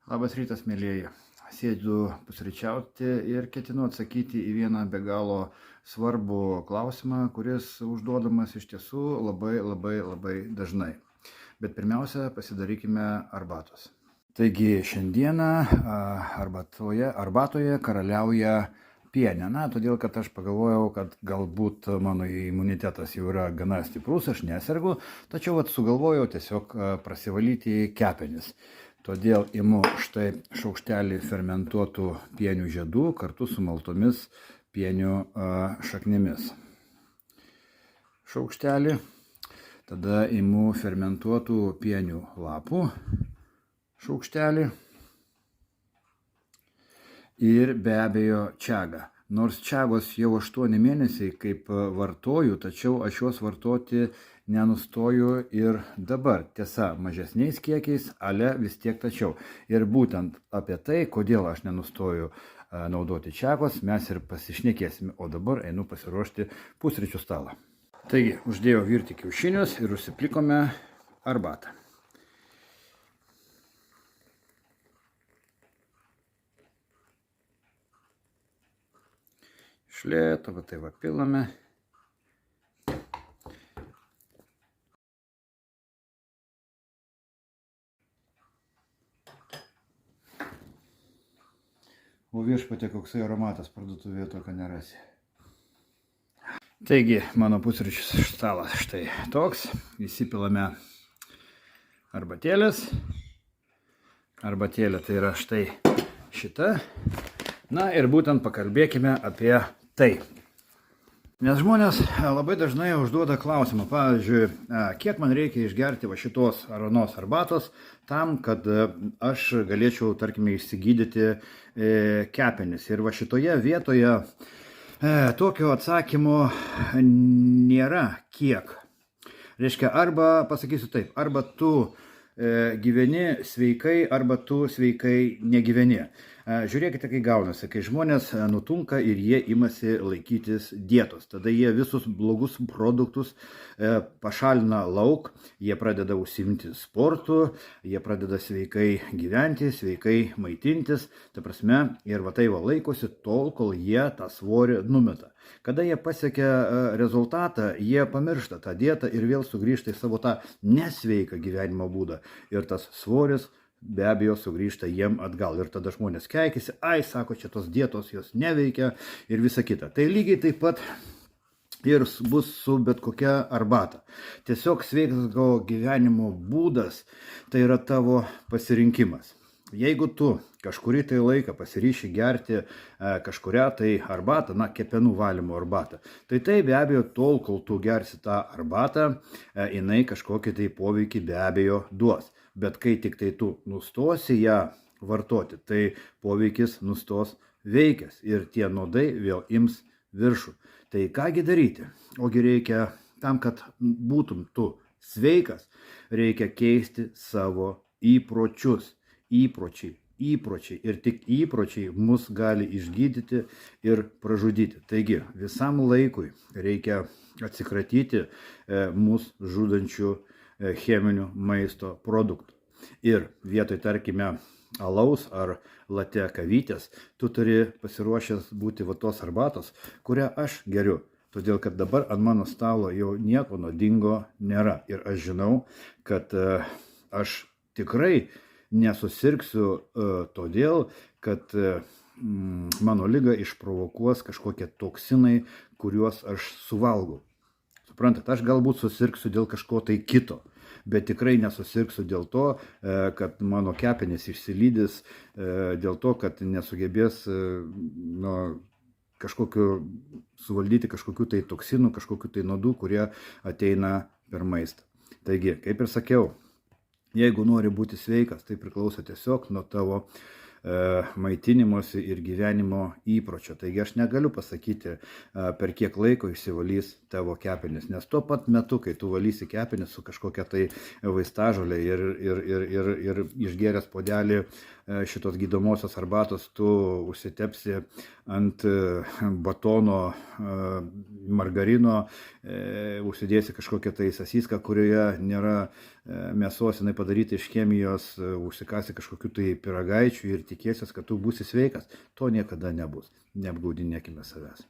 Labas rytas, mėlyjeji. Sėdžiu pusryčiauti ir ketinu atsakyti į vieną be galo svarbų klausimą, kuris užduodamas iš tiesų labai dažnai. Bet pirmiausia, pasidarykime arbatos. Taigi šiandieną arbatoje karaliauja pienė. Todėl, kad aš pagalvojau, kad galbūt mano imunitetas jau yra gana stiprus, aš nesergu, tačiau sugalvojau tiesiog prasivalyti kepenis. Todėl imu štai šaukštelį fermentuotų pienių žiedų kartu su maltomis pienių šaknimis. Šaukštelį. Tada imu fermentuotų pienių lapų šaukštelį. Ir be abejo čiagą. Nors čiagos jau 8 mėnesiai kaip vartoju, tačiau aš juos vartoti nenustoju ir dabar. Tiesa, mažesniais kiekiais, ale vis tiek tačiau. Ir būtent apie tai, kodėl aš nenustoju naudoti čiagos, mes ir pasišnekėsime. O dabar einu pasiruošti pusryčių stalą. Taigi, uždėjau virti kiaušinius ir užsiplikome arbatą. Iš lėto, pilame. O viešpatie, koksai aromatas parduotuvėje tokio nerasi. Taigi, mano pusryčių stalas štai toks. Įsipilame arbatėlės. Arbatėlė tai yra štai šita. Ir būtent pakalbėkime apie tai. Nes žmonės labai dažnai užduoda klausimą, pavyzdžiui, kiek man reikia išgerti šitos ar anos arbatos tam, kad aš galėčiau, tarkime, išsigydyti kepenis. Ir šitoje vietoje tokio atsakymo nėra kiek. Reiškia, arba, pasakysiu taip, arba tu gyveni sveikai, arba tu sveikai negyveni. Žiūrėkite, kai gaunasi, kai žmonės nutunka ir jie imasi laikytis dietos. Tada jie visus blogus produktus pašalina lauk, jie pradeda užsiimti sportu, jie pradeda sveikai gyventi, sveikai maitintis. Ta prasme, ir laikosi tol, kol jie tą svorį numeta. Kada jie pasiekia rezultatą, jie pamiršta tą dietą ir vėl sugrįžta į savo tą nesveiką gyvenimo būdą. Ir tas svoris be abejo sugrįžta jiem atgal. Ir tada žmonės keikėsi, sako, čia tos dietos jos neveikia ir visa kita. Tai lygiai taip pat ir bus su bet kokia arbata. Tiesiog sveikas gyvenimo būdas tai yra tavo pasirinkimas. Jeigu tu kažkurį tai laiką pasiryši gerti kažkurią tai arbatą, kepenų valymo arbatą, tai be abejo tol, kol tu gersi tą arbatą, jinai kažkokį tai poveikį be abejo duos. Bet kai tik tai tu nustosi ją vartoti, tai poveikis nustos veikęs ir tie nuodai vėl ims viršų. Tai kągi daryti? Ogi reikia tam, kad būtum tu sveikas, reikia keisti savo įpročius. Įpročiai ir tik įpročiai mus gali išgydyti ir pražudyti. Taigi visam laikui reikia atsikratyti mus žudančių cheminių maisto produktų. Ir vietoj, tarkime, alaus ar latte kavytės, tu turi pasiruošęs būti tos arbatos, kurią aš geriu. Todėl, kad dabar ant mano stalo jau nieko nuodingo nėra. Ir aš žinau, kad aš tikrai nesusirgsiu todėl, kad mano ligą išprovokuos kažkokie toksinai, kuriuos aš suvalgau. Suprantat, aš galbūt susirgsiu dėl kažko tai kito, bet tikrai nesusirgsiu dėl to, kad mano kepenys išsilydys, dėl to, kad nesugebės suvaldyti kažkokių tai toksinų, kažkokių tai nuodų, kurie ateina per maistą. Taigi, kaip ir sakiau, jeigu nori būti sveikas, tai priklauso tiesiog nuo tavo maitinimosi ir gyvenimo įpročio. Taigi aš negaliu pasakyti, per kiek laiko išsivalys tavo kepenis, nes tuo pat metu, kai tu valysi kepenis su kažkokia tai vaistažolė ir išgėręs puodelį šitos gydomosios arbatos, tu užsitepsi ant batono margarino, užsidėsi kažkokią tai sasiską, kurioje nėra mėsos jinai padaryta iš chemijos, užsikasi kažkokiu tai pyragaičių ir tikėsies, kad tu būsi sveikas. To niekada nebus. Neapgaudinėkime savęs.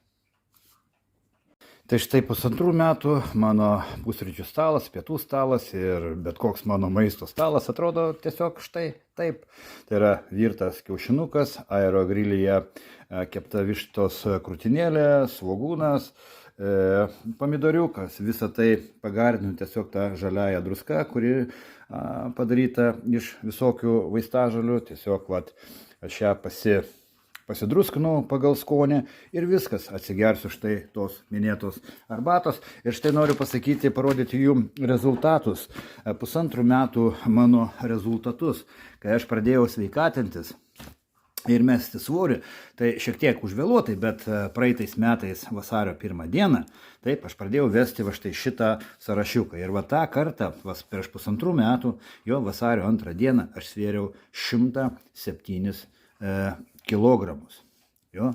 Tai štai 1,5 metų mano pusryčių stalas, pietų stalas ir bet koks mano maisto stalas atrodo tiesiog štai taip. Tai yra virtas kiaušinukas, aerogrilyje kepta vištos krūtinėlė, svogūnas, pomidoriukas. Visą tai pagardinu tiesiog tą žaliąją druską, kuri padaryta iš visokių vaistažolių. Tiesiog aš ją pasidruskinu pagal skonį ir viskas, atsigersiu štai tos minėtos arbatos. Ir štai noriu pasakyti, parodyti jum rezultatus, 1,5 metų mano rezultatus. Kai aš pradėjau sveikatintis ir mesti svorį, tai šiek tiek užvėluotai, bet praeitais metais vasario 1 dieną, taip, aš pradėjau vesti va štai šitą sąrašiuką. Ir va tą kartą, prieš 1,5 metų, jo vasario 2 dieną, aš svėriau 107 kilogramus. Jo.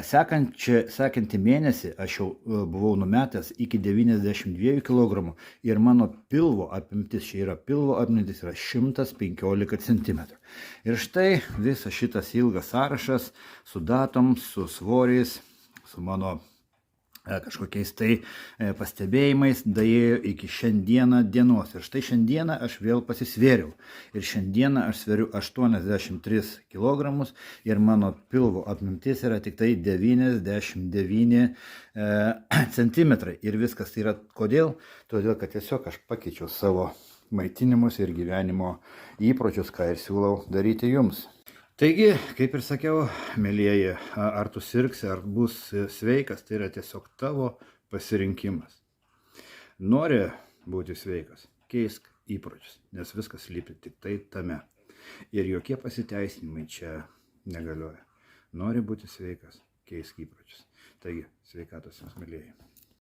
Sekantį mėnesį aš jau buvau numetęs iki 92 kilogramų ir mano pilvo apimtis, čia yra pilvo apimtis, yra 115 cm. Ir štai visas šitas ilgas sąrašas su datom, su svoriais, su mano kažkokiais tai pastebėjimais daėjo iki šiandieną dienos. Ir štai šiandieną aš vėl pasisvėriau. Ir šiandieną aš sveriu 83 kg ir mano pilvo apimtis yra tik tai 99 cm. Ir viskas tai yra kodėl? Todėl, kad tiesiog aš pakeičiau savo maitinimus ir gyvenimo įpročius, ką ir siūlau daryti jums. Taigi, kaip ir sakiau, mielieji, ar tu sirgsi, ar bus sveikas, tai yra tiesiog tavo pasirinkimas. Nori būti sveikas, keisk įpročius, nes viskas slypi tik tai tame. Ir jokie pasiteisinimai čia negalioja. Nori būti sveikas, keisk įpročius. Taigi, sveikatos jums, mielieji.